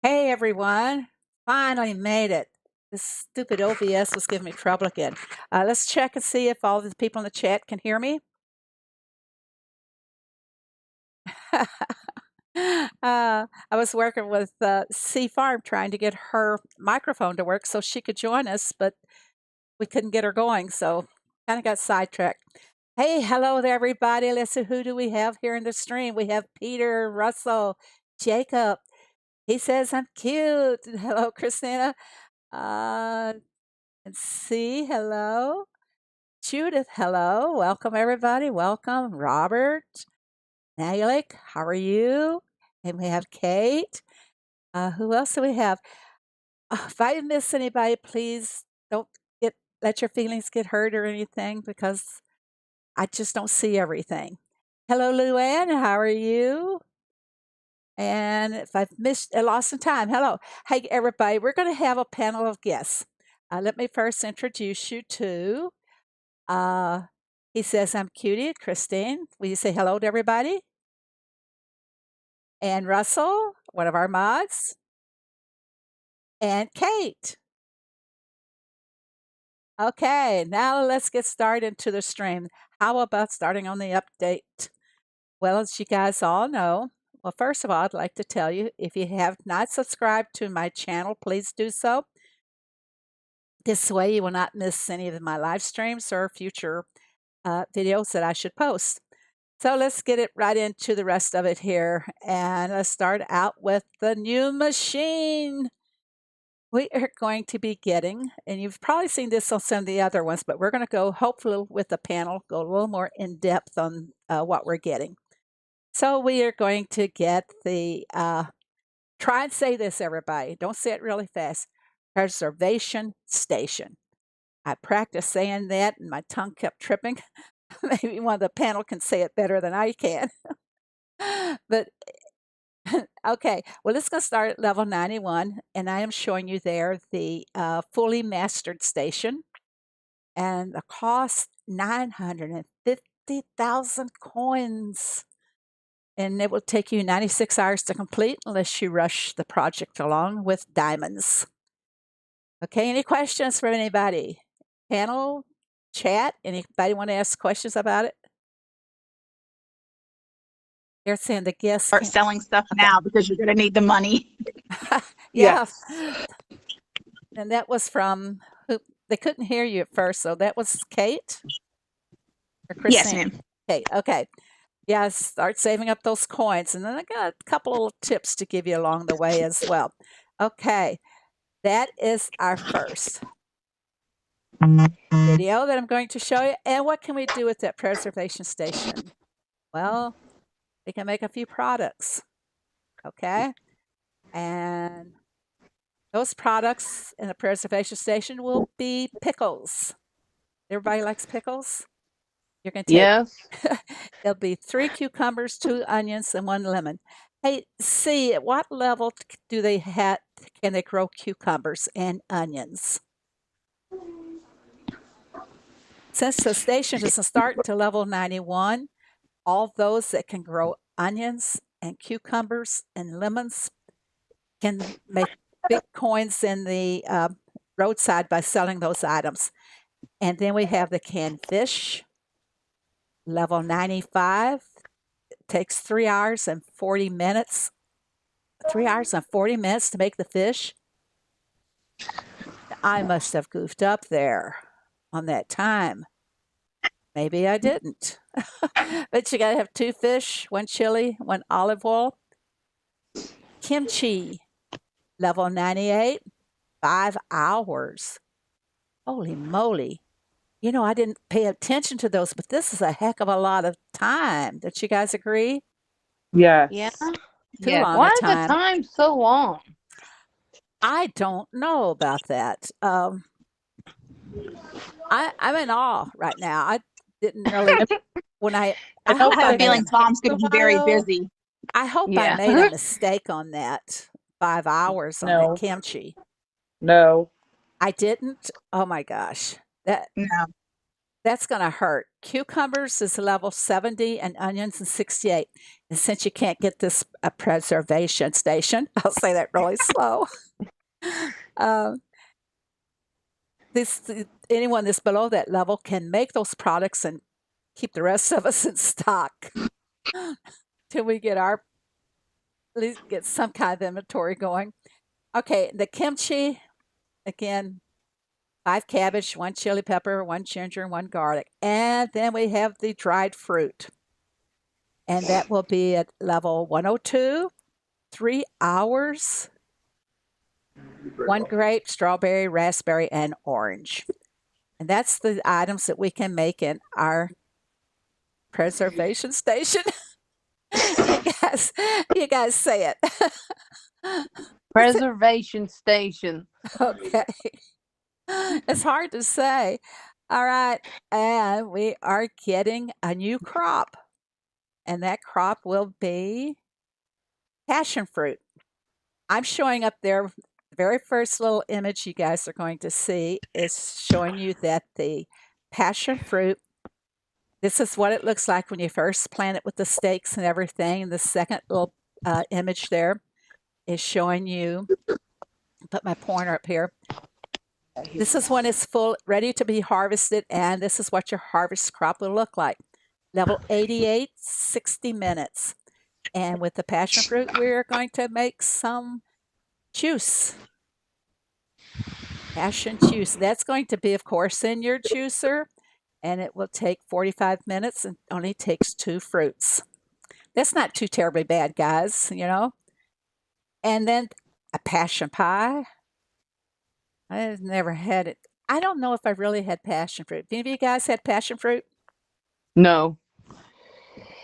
Hey everyone, finally made it. This stupid OBS was giving me trouble again. Let's check and see if all the people in the chat can hear me. I was working with C Farm trying to get her microphone to work so she could join us, but we couldn't get her going, so kind of got sidetracked. Hey, hello there, everybody. Let's see, who do we have here in the stream? We have Peter, Russell, Jacob. He says I'm cute. Hello, Christina. Uh, and C, hello. Judith, hello. Welcome, everybody. Welcome, Robert. Nalik, how are you? And we have Kate. Who else do we have? If I miss anybody, please don't let your feelings get hurt or anything because I just don't see everything. Hello, Luann. How are you? And if I've lost some time, hello. Hey, everybody. We're going to have a panel of guests. Let me first introduce you to he says, I'm cutie, Christine. Will you say hello to everybody? And Russell, one of our mods. And Kate. Okay, now let's get started into the stream. How about starting on the update? Well, as you guys all know, well, first of all, I'd like to tell you, if you have not subscribed to my channel, please do so. This way you will not miss any of my live streams or future videos that I should post. So let's get it right into the rest of it here. And let's start out with the new machine we are going to be getting. And you've probably seen this on some of the other ones, but we're going to go, hopefully with the panel, go a little more in depth on what we're getting. So we are going to get the, try and say this, everybody. Don't say it really fast. Preservation station. I practiced saying that and my tongue kept tripping. Maybe one of the panel can say it better than I can. But okay, well, let's go start at level 91, and I am showing you there the fully mastered station, and the cost 950,000 coins, and it will take you 96 hours to complete unless you rush the project along with diamonds. Okay, any questions from anybody? Panel, chat, anybody want to ask questions about it? They're saying the guests Start selling stuff now because you're going to need the money. Yeah. And that was from who? They couldn't hear you at first, so that was Kate or Christine? Yes, ma'am. Kate. Okay. Yeah, start saving up those coins, and then I got a couple little tips to give you along the way as well. Okay, that is our first video that I'm going to show you. And what can we do with that preservation station? Well, we can make a few products. Okay, and those products in the preservation station will be pickles. Everybody likes pickles? You're going to take, Yes. it'll be 3 cucumbers, 2 onions, and 1 lemon. Hey, see, at what level do they have, can they grow cucumbers and onions? Since the station doesn't start until level 91, all those that can grow onions and cucumbers and lemons can make big coins in the roadside by selling those items. And then we have the canned fish, level 95. It takes 3 hours and 40 minutes. 3 hours and 40 minutes to make the fish. I must have goofed up there on that time. Maybe I didn't. But you got to have 2 fish, 1 chili, 1 olive oil. Kimchi, level 98, 5 hours. Holy moly. You know, I didn't pay attention to those, but this is a heck of a lot of time. Don't you guys agree? Yes. Yeah. Too Yeah. long Why a is the time. time so long? I don't know about that. I'm in awe right now. I didn't really when I I hope have a that feeling takes Tom's going to be very while. busy. I hope I Yeah. made a mistake on that 5 hours on that No. kimchi. No. I didn't. Oh my gosh. That No. That's going to hurt. Cucumbers is level 70 and onions is 68. And since you can't get this preservation station, I'll say that really slow. Anyone that's below that level can make those products and keep the rest of us in stock till we get at least get some kind of inventory going. Okay, the kimchi, again, 5 cabbage, 1 chili pepper, 1 ginger, and 1 garlic. And then we have the dried fruit. And that will be at level 102, 3 hours, 1 grape, strawberry, raspberry, and orange. And that's the items that we can make in our preservation station. you guys say it. Preservation station. Okay. It's hard to say. All right. And we are getting a new crop. And that crop will be passion fruit. I'm showing up there. The very first little image you guys are going to see is showing you that the passion fruit, this is what it looks like when you first plant it with the stakes and everything. And the second little image there is showing you, put my pointer up here. This is when it's full, ready to be harvested, and this is what your harvest crop will look like. Level 88, 60 minutes. And with the passion fruit, we're going to make some juice. Passion juice. That's going to be, of course, in your juicer, and it will take 45 minutes and only takes 2 fruits. That's not too terribly bad, guys, you know. And then a passion pie. I've never had it. I don't know if I really had passion fruit. Any of you guys had passion fruit? No.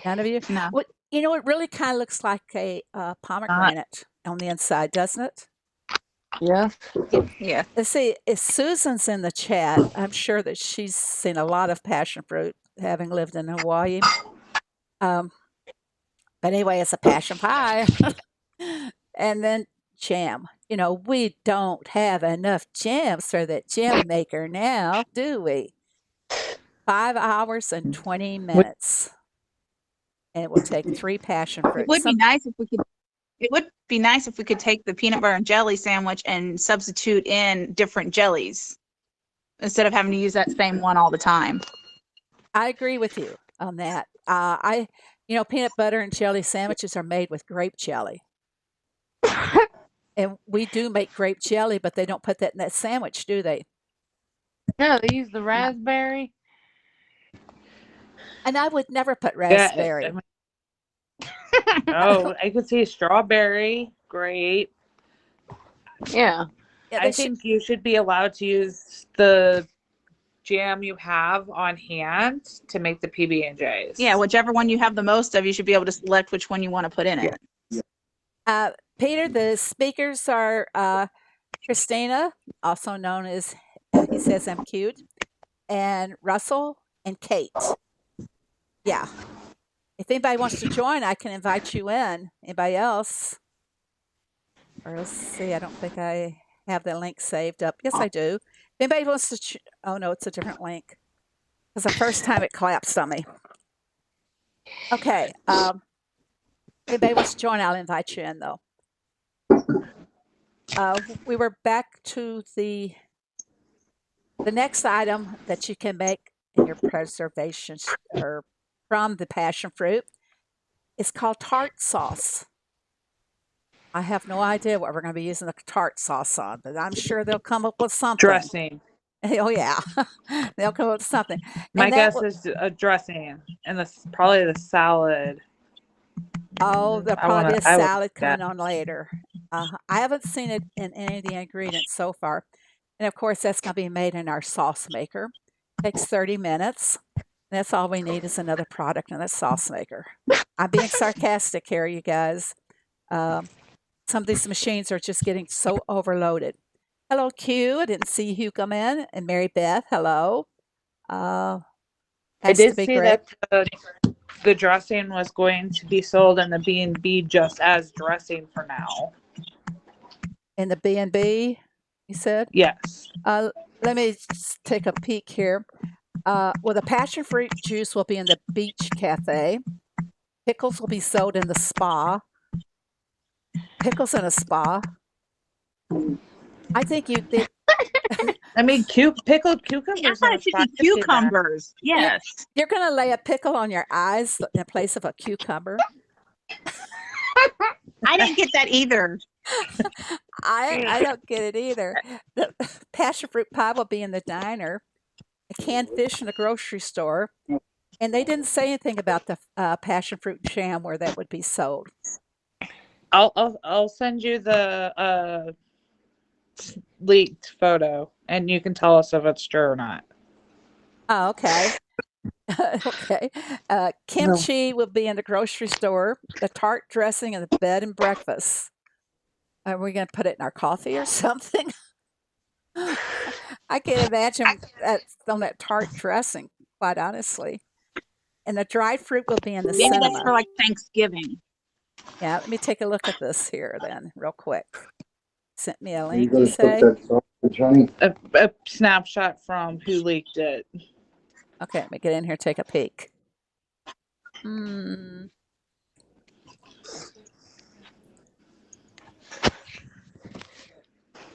None of you? No. What, you know, it really kind of looks like a pomegranate on the inside, doesn't it? Yeah. Yeah. Let's see, if Susan's in the chat, I'm sure that she's seen a lot of passion fruit, having lived in Hawaii. But anyway, it's a passion pie. And then jam. You know, we don't have enough jams for that jam maker now, do we? 5 hours and 20 minutes. And it will take 3 passion It fruits. would be nice if we could. It would be nice if we could take the peanut butter and jelly sandwich and substitute in different jellies instead of having to use that same one all the time. I agree with you on that. Peanut butter and jelly sandwiches are made with grape jelly. And we do make grape jelly, but they don't put that in that sandwich, do they? No, they use the raspberry. And I would never put raspberry. Oh, I could see strawberry. Great. Yeah. I think you should be allowed to use the jam you have on hand to make the PB&Js. Yeah, whichever one you have the most of, you should be able to select which one you want to put in it. Peter, the speakers are Christina, also known as, he says I'm cute, and Russell and Kate. Yeah. If anybody wants to join, I can invite you in. Anybody else? Or let's see, I don't think I have the link saved up. Yes, I do. If anybody wants to, oh no, it's a different link. Because the first time it collapsed on me. Okay. If anybody wants to join, I'll invite you in though. We were back to the next item that you can make in your preservation or from the passion fruit is called tart sauce. I have no idea what we're going to be using the tart sauce on, but I'm sure they'll come up with something. Dressing. Oh yeah, they'll come up with something. My guess is a dressing and probably the salad. Oh, there'll probably be a salad coming on later. I haven't seen it in any of the ingredients so far. And of course, that's going to be made in our sauce maker. It takes 30 minutes. That's all we need is another product in a sauce maker. I'm being sarcastic here, you guys. Some of these machines are just getting so overloaded. Hello, Q. I didn't see you come in. And Mary Beth, hello. I did see that the dressing was going to be sold in the B&B just as dressing for now. In the B&B, you said? Yes. Let me take a peek here. Well, the passion fruit juice will be in the beach cafe. Pickles will be sold in the spa. Pickles in a spa. I think you did. I mean, pickled I cucumbers in thought a it should spa. be cucumbers. Yes. You're going to lay a pickle on your eyes in place of a cucumber. I didn't get that either. I don't get it either. The passion fruit pie will be in the diner. A canned fish in the grocery store. And they didn't say anything about the passion fruit jam where that would be sold. I'll send you the leaked photo, and you can tell us if it's true or not. Oh, okay. Okay. Kimchi will be in the grocery store. The tart dressing in the bed and breakfast. Are we going to put it in our coffee or something? I can't imagine that's on that tart dressing, quite honestly. And the dried fruit will be in the Maybe that's cinema. for like Thanksgiving. Yeah, let me take a look at this here then, real quick. Sent me a Are you link, going you to cook say? that sausage, honey? A snapshot from who leaked it. Okay, let me get in here and take a peek. Hmm.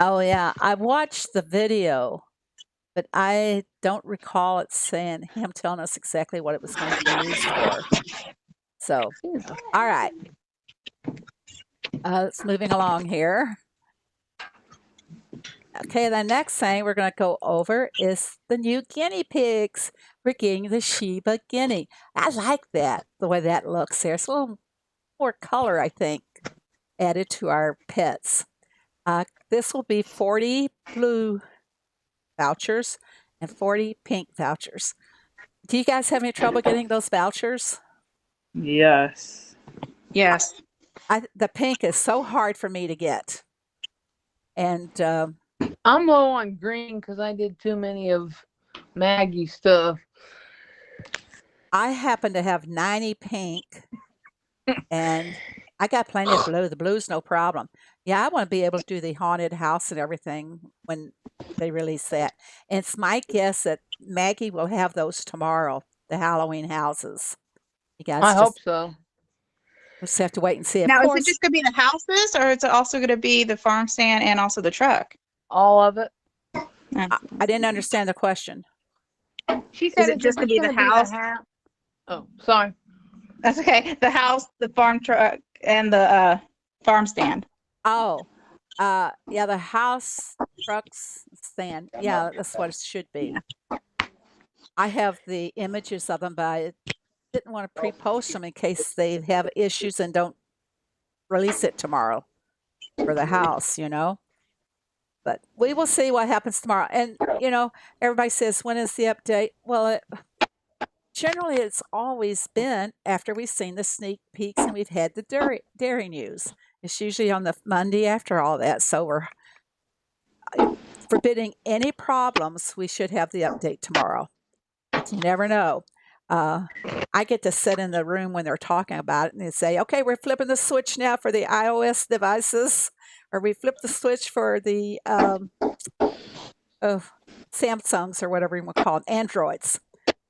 Oh, yeah, I watched the video, but I don't recall it saying him telling us exactly what it was going to be used for. So, all right. Let's moving along here. Okay, the next thing we're going to go over is the new guinea pigs. We're getting the Shiba Guinea. I like that, the way that looks there. It's a little more color, I think, added to our pets. This will be 40 blue vouchers and 40 pink vouchers. Do you guys have any trouble getting those vouchers? Yes. Yes. The pink is so hard for me to get. And I'm low on green because I did too many of Maggie's stuff. I happen to have 90 pink, and I got plenty of blue. The blue's no problem. Yeah, I want to be able to do the haunted house and everything when they release that. And it's my guess that Maggie will have those tomorrow, the Halloween houses. You guys I hope so. just have to wait and see. Of Now, is course, it just going to be the houses, or is it also going to be the farm stand and also the truck? All of it. I didn't understand the question. She said Is it just going to be the house? Oh, sorry. That's okay. The house, the farm truck, and the farm stand. Oh, yeah, the house, trucks, stand. Yeah, that's what it should be. I have the images of them, but I didn't want to pre-post them in case they have issues and don't release it tomorrow for the house, But we will see what happens tomorrow. And, everybody says, when is the update? Well, generally, it's always been after we've seen the sneak peeks and we've had the dairy news. It's usually on the Monday after all that. So we're forbidding any problems. We should have the update tomorrow. But you never know. I get to sit in the room when they're talking about it and they say, okay, we're flipping the switch now for the iOS devices, or we flip the switch for the Samsungs or whatever you want to call them, Androids.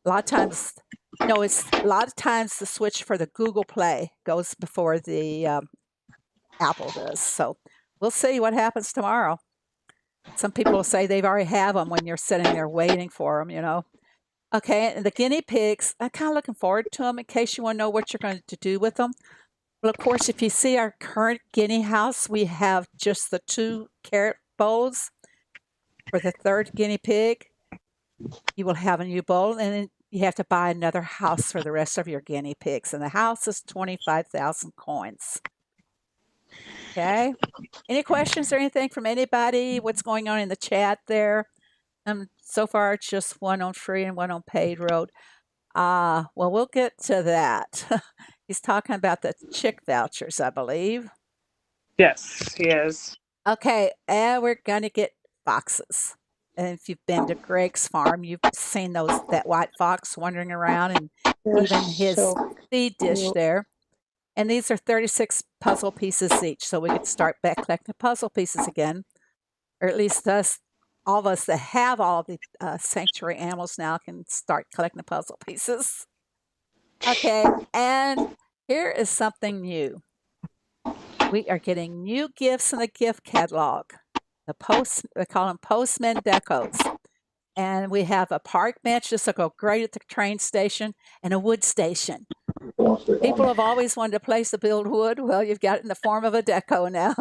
A lot of times, the switch for the Google Play goes before the Apple does. So we'll see what happens tomorrow. Some people will say they've already have them when you're sitting there waiting for them, Okay, and the guinea pigs, I'm kind of looking forward to them in case you want to know what you're going to do with them. Well, of course, if you see our current guinea house, we have just the 2 carrot bowls. For the 3rd guinea pig, you will have a new bowl, and then you have to buy another house for the rest of your guinea pigs. And the house is 25,000 coins. Okay. Any questions or anything from anybody? What's going on in the chat there? So far, it's just one on free and one on paid road. Well, we'll get to that. He's talking about the chick vouchers, I believe. Yes, he is. Okay, and we're gonna get foxes. And if you've been to Greg's farm, you've seen that white fox wandering around and even his feed dish there. And these are 36 puzzle pieces each, so we could start back collecting puzzle pieces again, or at least us all of us that have all the sanctuary animals now can start collecting the puzzle pieces. Okay, and here is something new. We are getting new gifts in the gift catalog. They call them postman decos. And we have a park bench. This will go great at the train station and a wood station. People have always wanted a place to build wood. Well, you've got it in the form of a deco now.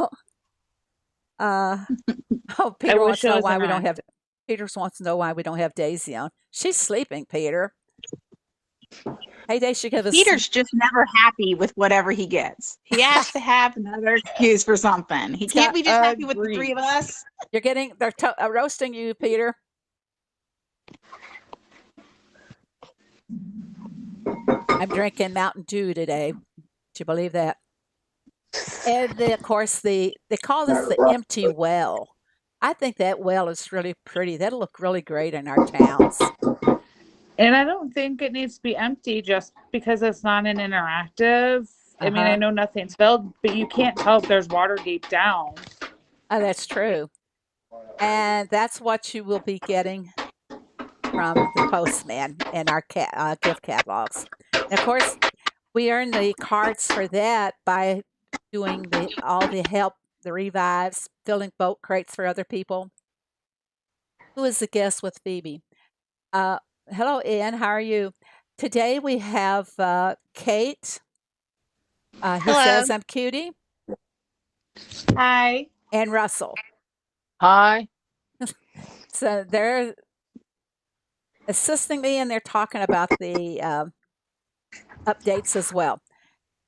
Peter wants to know why we don't have. Peter wants to know why we don't have Daisy on. She's sleeping, Peter. Hey, Daisy, should give us. Peter's just never happy with whatever he gets. He has to have another excuse for something. He can't be just happy with the three of us. They're roasting you, Peter. I'm drinking Mountain Dew today. Do you believe that? And of course, they call this the empty well. I think that well is really pretty. That'll look really great in our towns. And I don't think it needs to be empty just because it's not an interactive. I mean, I know nothing's filled, but you can't tell if there's water deep down. Oh, that's true. And that's what you will be getting from the postman in our gift catalogs. And of course, we earn the cards for that by doing all the help, the revives, filling boat crates for other people. Who is the guest with Phoebe? Hello, Ian. How are you? Today we have Kate. He says, I'm Cutie. Hi. And Russell. Hi. So they're assisting me and they're talking about the updates as well.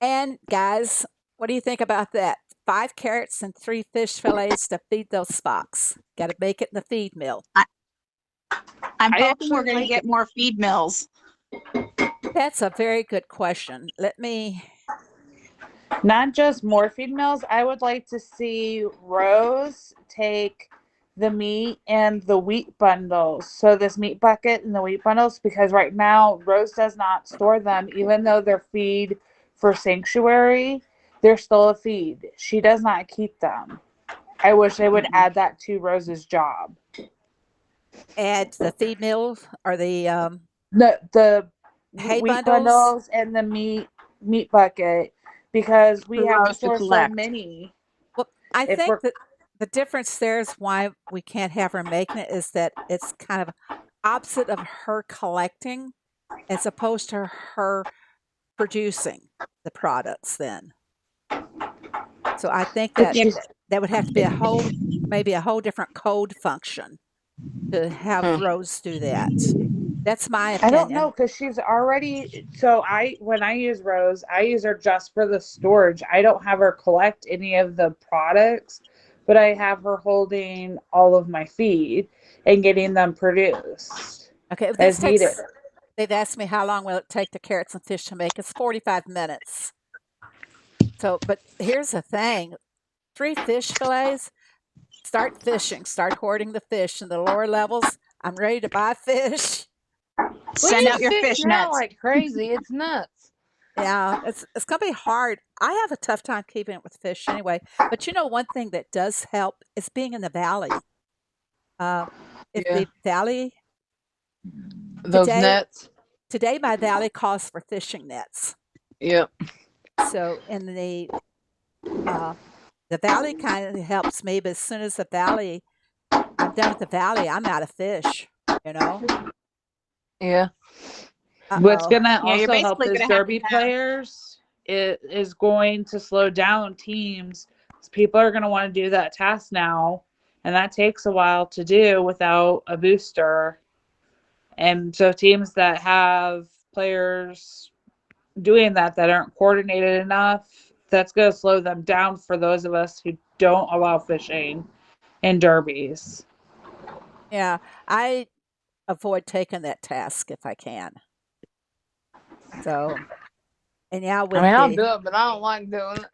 And guys, what do you think about that? 5 carrots and 3 fish fillets to feed those fox. Got to make it in the feed mill. I'm hoping we're going to get more feed mills. That's a very good question. Not just more feed mills. I would like to see Rose take the meat and the wheat bundles. So this meat bucket and the wheat bundles, because right now Rose does not store them, even though they're feed for sanctuary, they're still a feed. She does not keep them. I wish they would add that to Rose's job. Add the feed mills or the hay wheat bundles and the meat bucket, because we have to store so many. Well, I think that the difference there is why we can't have her making it is that it's kind of opposite of her collecting as opposed to her producing the products then. So I think that would have to be maybe a whole different code function to have Rose do that. That's my opinion. I don't know, because she's already, when I use Rose, I use her just for the storage. I don't have her collect any of the products, but I have her holding all of my feed and getting them produced as needed. They've asked me how long will it take the carrots and fish to make. It's 45 minutes. So, but here's the thing. 3 fish fillets, start fishing, start hoarding the fish in the lower levels. I'm ready to buy fish. Send out your fish nets like crazy. It's nuts. Yeah, it's going to be hard. I have a tough time keeping it with fish anyway. But one thing that does help is being in the valley. The valley, those nets. Today, my valley calls for fishing nets. Yep. So in the valley kind of helps me, but as soon as I'm done with the valley, I'm out of fish. Yeah. What's going to also help is derby players. It is going to slow down teams. People are going to want to do that task now, and that takes a while to do without a booster. And so teams that have players doing that aren't coordinated enough, that's going to slow them down for those of us who don't allow fishing in derbies. Yeah, I avoid taking that task if I can. So, and I'll do it, but I don't like doing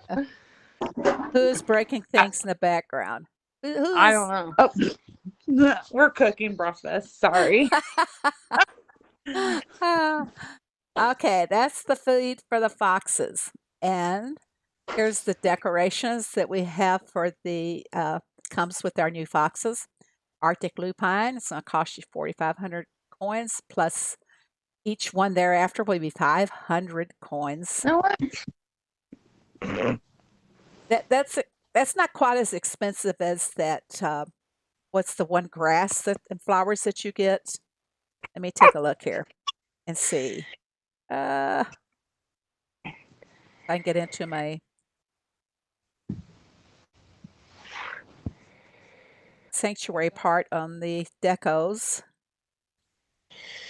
it. Who's breaking things in the background? I don't know. Oh, we're cooking breakfast. Sorry. Okay, that's the feed for the foxes. And here's the decorations that we have for the comes with our new foxes. Arctic lupine. It's going to cost you 4,500 coins, plus each one thereafter will be 500 coins. No what? That's not quite as expensive as that. What's the one grass and flowers that you get? Let me take a look here and see. If I can get into my sanctuary part on the decos.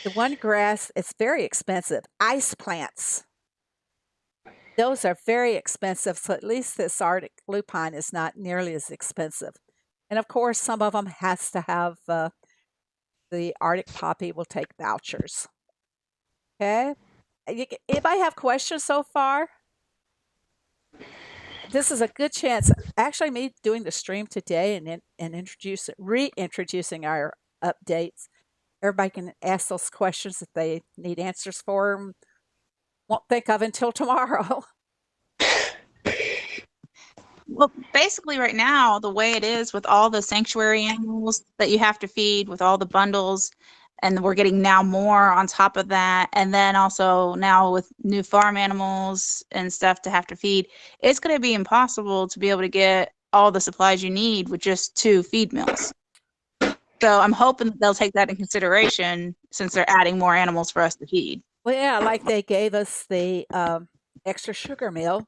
The one grass, it's very expensive. Ice plants. Those are very expensive. So at least this Arctic lupine is not nearly as expensive. And of course, some of them has to have the Arctic poppy will take vouchers. Okay. Anybody have questions so far? This is a good chance. Actually, me doing the stream today and reintroducing our updates. Everybody can ask those questions that they need answers for. And won't think of until tomorrow. Well, basically right now, the way it is with all the sanctuary animals that you have to feed with all the bundles, and we're getting now more on top of that. And then also now with new farm animals and stuff to have to feed, it's going to be impossible to be able to get all the supplies you need with just 2 feed mills. So I'm hoping that they'll take that in consideration since they're adding more animals for us to feed. Well, yeah, like they gave us the extra sugar meal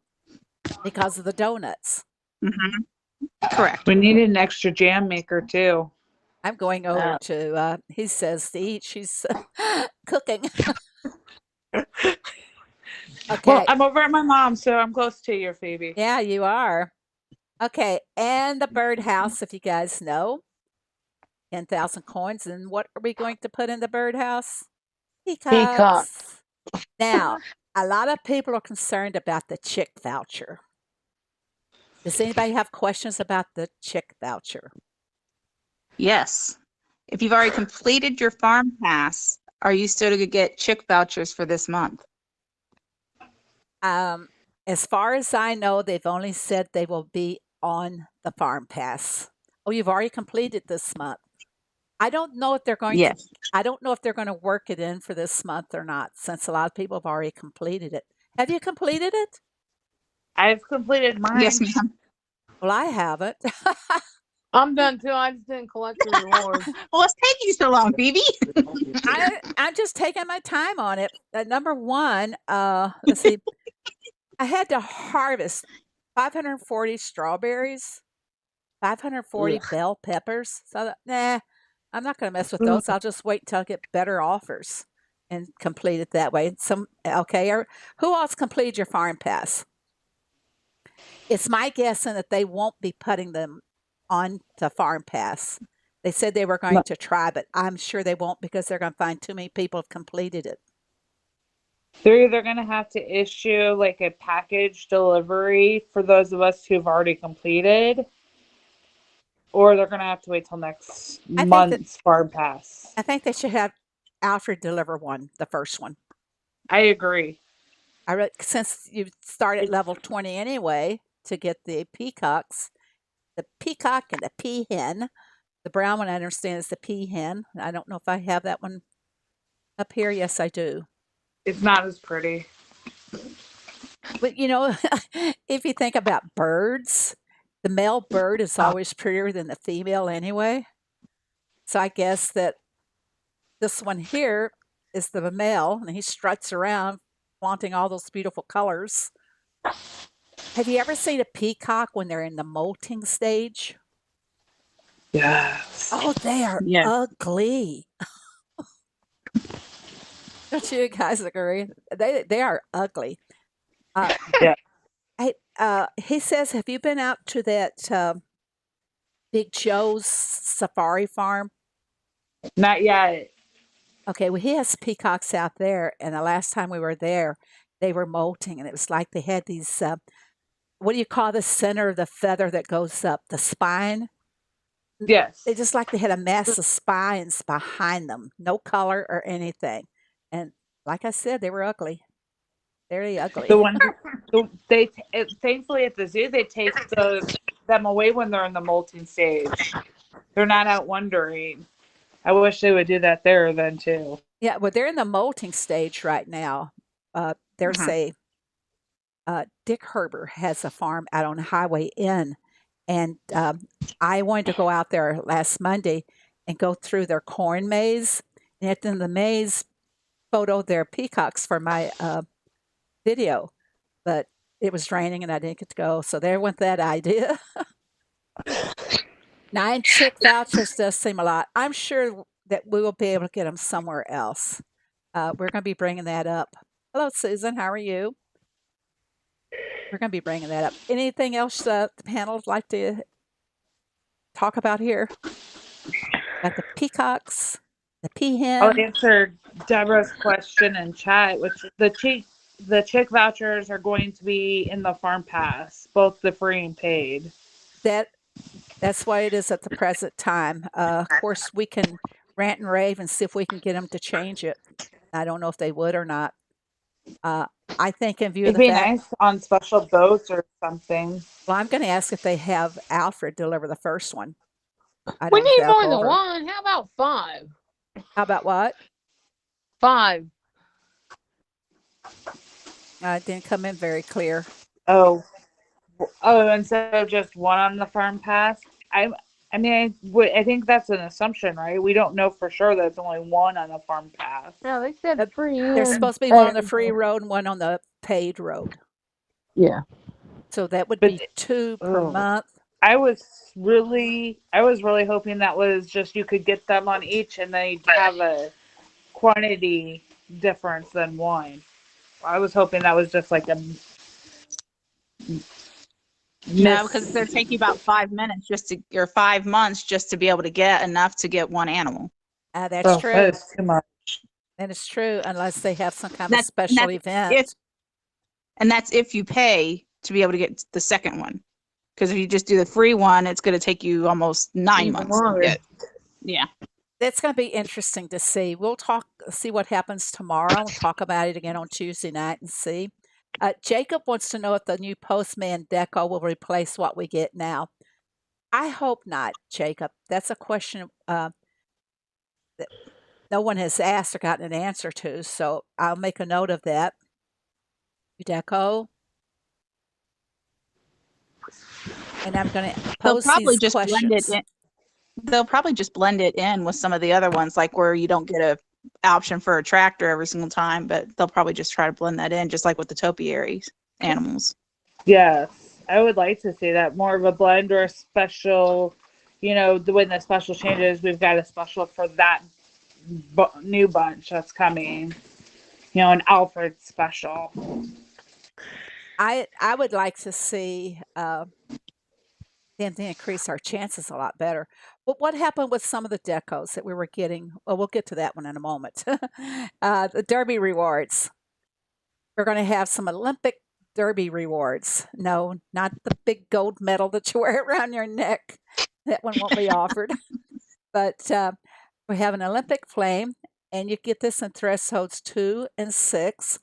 because of the donuts. Mm-hmm. Correct. We need an extra jam maker too. I'm going over to, he says to eat. She's cooking. Okay. Well, I'm over at my mom's, so I'm close to you, Phoebe. Yeah, you are. Okay, and the birdhouse, if you guys know, 10,000 coins. And what are we going to put in the birdhouse? Peacocks. Now, a lot of people are concerned about the chick voucher. Does anybody have questions about the chick voucher? Yes. If you've already completed your farm pass, are you still going to get chick vouchers for this month? As far as I know, they've only said they will be on the farm pass. Oh, you've already completed this month. I don't know if they're going to. I don't know if they're going to work it in for this month or not, since a lot of people have already completed it. Have you completed it? I've completed mine. Yes, ma'am. Well, I haven't. I'm done too. I just didn't collect the rewards. Well, what's taking you so long, Phoebe? I'm just taking my time on it. Number one, let's see. I had to harvest 540 strawberries, 540 bell peppers. So, nah, I'm not going to mess with those. I'll just wait till I get better offers and complete it that way. Who else completed your farm pass? It's my guessing that they won't be putting them on the farm pass. They said they were going to try, but I'm sure they won't because they're going to find too many people have completed it. They're either going to have to issue like a package delivery for those of us who've already completed, or they're going to have to wait till next month's farm pass. I think they should have Alfred deliver one, the first one. I agree. Since you start at level 20 anyway to get the peacocks, the peacock and the peahen. The brown one I understand is the peahen. I don't know if I have that one up here. Yes, I do. It's not as pretty. But if you think about birds, the male bird is always prettier than the female anyway. So I guess that this one here is the male, and he struts around flaunting all those beautiful colors. Have you ever seen a peacock when they're in the molting stage? Yes. Oh, they are ugly. Don't you guys agree? They are ugly. He says, have you been out to that Big Joe's safari farm? Not yet. Okay, well, he has peacocks out there, and the last time we were there, they were molting, and it was like they had these, what do you call the center of the feather that goes up? The spine? Yes. They just like they had a mass of spines behind them, no color or anything. And like I said, they were ugly. Very ugly. The one thankfully at the zoo they take them away when they're in the molting stage. They're not out wandering. I wish they would do that there then too. Yeah, well, they're in the molting stage right now. There's Mhm. Dick Herber has a farm out on Highway N, and I wanted to go out there last Monday and go through their corn maze. And at the end of the maze, photo their peacocks for my video, but it was raining and I didn't get to go. So there went that idea. 9 chick vouchers does seem a lot. I'm sure that we will be able to get them somewhere else. We're going to be bringing that up. Hello, Susan. How are you? We're going to be bringing that up. Anything else the panel would like to talk about here? Got the peacocks, the I'll peahen. answer Deborah's question in chat, which the chick vouchers are going to be in the farm pass, both the free and paid. That's why it is at the present time. Of course, we can rant and rave and see if we can get them to change it. I don't know if they would or not. I think in view of It'd the be fact, nice on special boats or something. well, I'm going to ask if they have Alfred deliver the first one. I We don't know if need that'll more go than over. one. How about 5? How about what? 5. It didn't come in very clear. Oh, instead of just one on the farm pass. I mean, I think that's an assumption, right? We don't know for sure that it's only one on the farm pass. No, they said free. There's supposed to be one on the free road and one on the paid road. Yeah. So that would But be 2 per month. I was really hoping that was just you could get them on each and they'd have a quantity difference than one. I was hoping that was just like a No, because it's going to take you about 5 minutes or 5 months just to be able to get enough to get one animal. That's true. That is too much. That is true, unless they have some kind of special event. And that's if you pay to be able to get the second one. Because if you just do the free one, it's going to take you almost 9 months to get. Yeah. That's going to be interesting to see. We'll see what happens tomorrow. We'll talk about it again on Tuesday night and see. Jacob wants to know if the new Postman deco will replace what we get now. I hope not, Jacob. That's a question that no one has asked or gotten an answer to, so I'll make a note of that. Deco. And I'm going to pose these questions. They'll probably just blend it in with some of the other ones, like where you don't get a option for a tractor every single time, but they'll probably just try to blend that in, just like with the topiary animals. Yes, I would like to see that, more of a blend or a special. When the special changes, we've got a special for that new bunch that's coming. An Alfred special. I would like to see them to increase our chances a lot better. But what happened with some of the decos that we were getting? Well, we'll get to that one in a moment. The Derby rewards. We're going to have some Olympic Derby rewards. No, not the big gold medal that you wear around your neck. That one won't be offered. But we have an Olympic flame, and you get this in thresholds 2 and 6.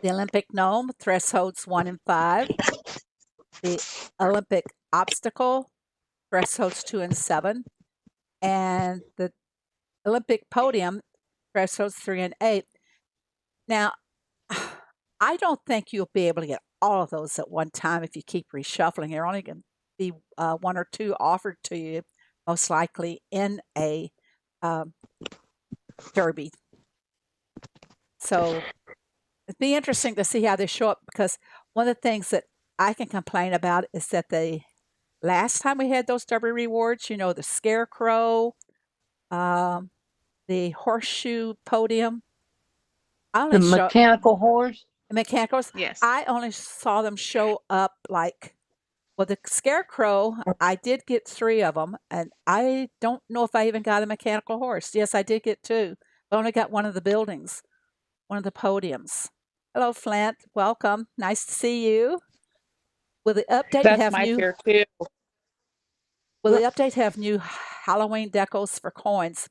The Olympic gnome, thresholds 1 and 5. The Olympic obstacle, thresholds 2 and 7. And the Olympic podium, thresholds 3 and 8. Now, I don't think you'll be able to get all of those at one time if you keep reshuffling. You're only going to be 1 or 2 offered to you, most likely in a derby. So it'd be interesting to see how they show up, because one of the things that I can complain about is that the last time we had those derby rewards, the scarecrow, the horseshoe podium. The mechanical horse? The mechanicals? Yes. I only saw them show up the scarecrow, I did get 3 of them, and I don't know if I even got a mechanical horse. Yes, I did get 2. I only got one of the buildings, one of the podiums. Hello, Flint. Welcome. Nice to see you. Will the update That's my fear too. Will the update have new Halloween decos for coins?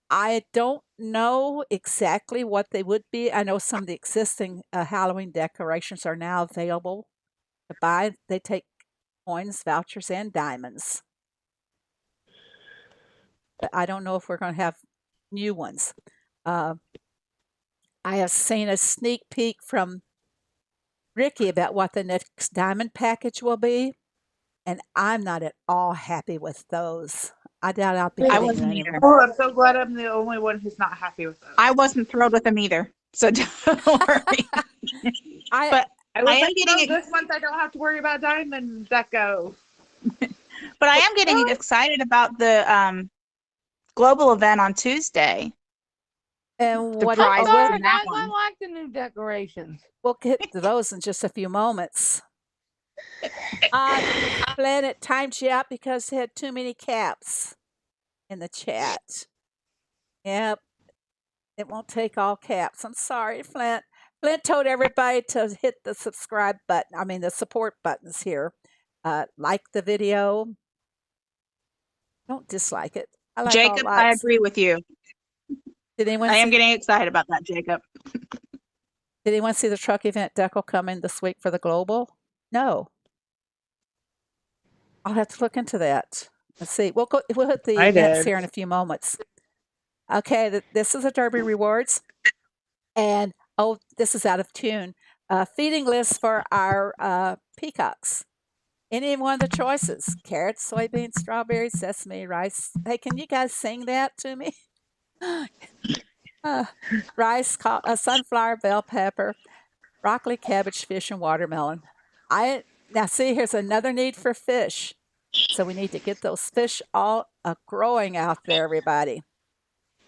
I don't know exactly what they would be. I know some of the existing Halloween decorations are now available to buy. They take coins, vouchers, and diamonds. but I don't know if we're going to have new ones. I have seen a sneak peek from Ricky about what the next diamond package will be, and I'm not at all happy with those. I doubt I'll be I getting wasn't any of either. them. Oh, I'm so glad I'm the only one who's not happy with those. I wasn't thrilled with them either. So don't worry. But I was I am like, getting this month I don't have to worry about diamonds. That go. but I am getting excited about the global event on Tuesday. And The what? prizes Oh, in that one. I like the new decorations. we'll get to those in just a few moments. Planet timed you out because you had too many caps in the chat. Yep, it won't take all caps. I'm sorry, Flint. Flint told everybody to hit the subscribe button. I mean, the support buttons here. Like the video. Don't dislike it. I like all Jacob, likes. I agree with you. Did anyone I am see, getting excited about that, Jacob. did anyone see the truck event decal coming this week for the global? No. I'll have to look into that. Let's see. We'll hit the events here in a few moments. Okay, this is a Derby Rewards. And, this is out of tune. Feeding list for our peacocks. Any one of the choices. Carrots, soybeans, strawberries, sesame, rice. Hey, can you guys sing that to me? Rice, sunflower, bell pepper, broccoli, cabbage, fish, and watermelon. Now see, here's another need for fish. So we need to get those fish all growing out there, everybody.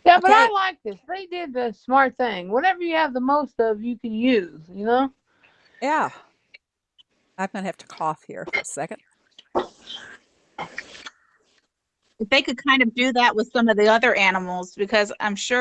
Yeah, but I like this. They did the smart thing. Whatever you have the most of, you can use, you know? Yeah. I'm going to have to cough here for a second. If they could kind of do that with some of the other animals, because I'm sure